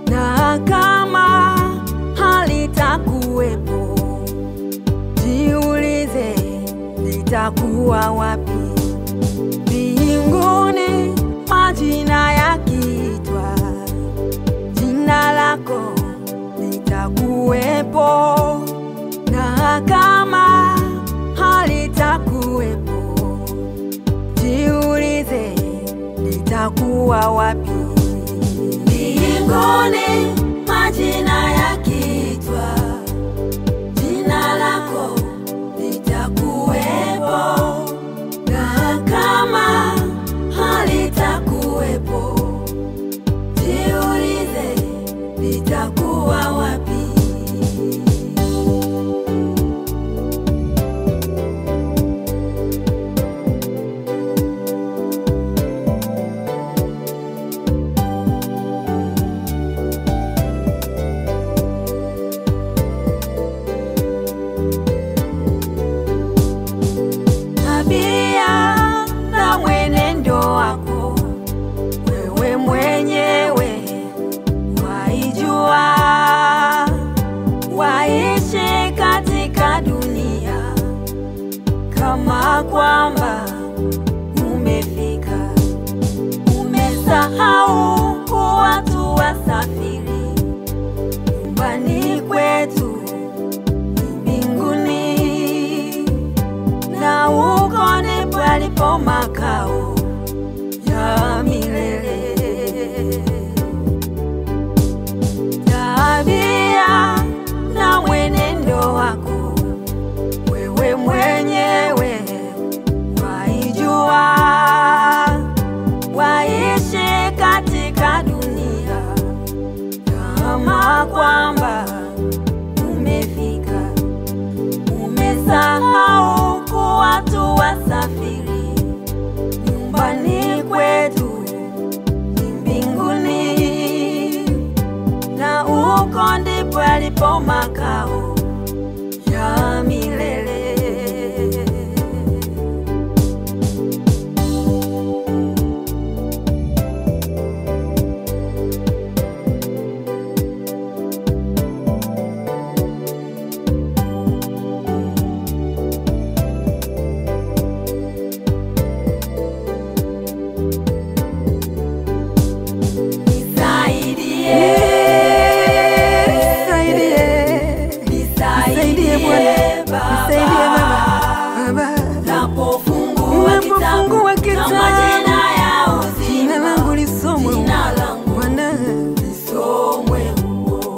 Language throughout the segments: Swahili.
Na kama halitakuwepo, jiulize litakuwa wapi. Mbinguni majina yakiitwa, jina lako litakuwepo. Na kama halitakuwepo, jiulize litakuwa wapi. Mbinguni majina yakiitwa, jina lako litakuwepo. Na kama halitakuwepo, jiulize litakuwa wapi. Na mwenendo wako wewe mwenyewe waijua. Waishi katika dunia kama kwamba umefika. Umesahau kuwa tu wasafiri, nyumbani kwetu mbinguni. Na uko ndipo yalipo makao ya milele. Tabia na mwenendo wako wewe mwenyewe waijua. Waishi katika dunia kama kwamba umefika. Umesahau kuwa tu wasafiri, nyumbani kwetu ni mbinguni. Na uko ndipo yalipo makao ya milele.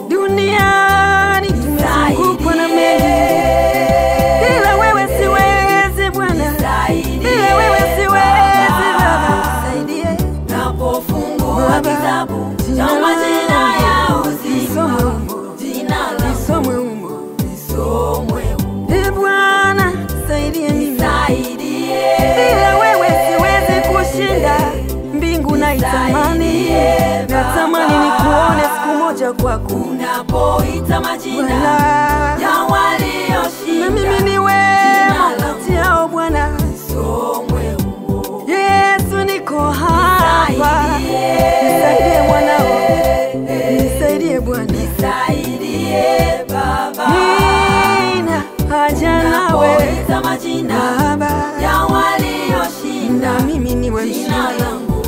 Duniani tumezungukwa na mengi, ila wewe siwezi Bwana, ila wewe siwezi Baba. Nisaidie napofungua kitabu cha majina ya uzima, jina lisomwe humo. Bwana nisaidie mimi, ila wewe siwezi kushinda. Mbingu naitamani, natamani nikuone siku moja kwako unapoita majina ya walioshinda. Na mimi ni wewe kati yao Bwana. Yesu niko hapa, nisaidie mwanao, nisaidie Bwana, nisaidie Baba. Nina haja nawe Baba ya walioshinda. Na mimi ni wewe, jina langu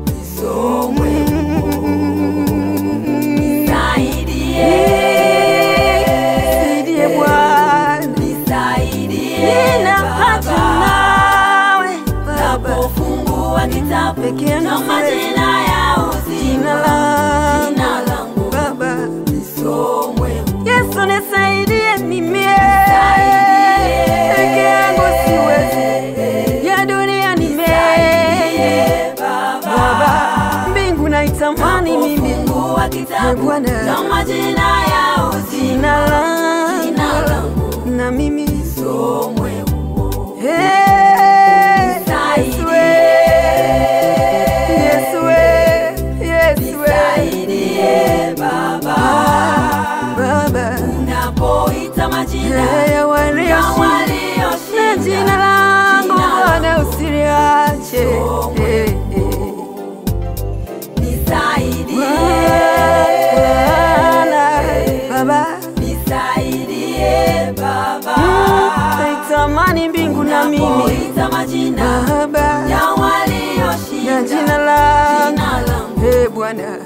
lisomwe. Nisaidie Bwana, nisaidie. Nina haja nawe Baba, napofungua kitabu cha majina fungua kitabu cha majina ya uzima, jina langu na mimi somwe humo. Nisaidie Baba, unapoita majina ya walioshinda, jina langu Bwana usiliache. Nisaidie Baba, nisaidie Baba, naitamani mbingu na mimi unapoita majina ya walioshinda, jina langu jina langu Bwana.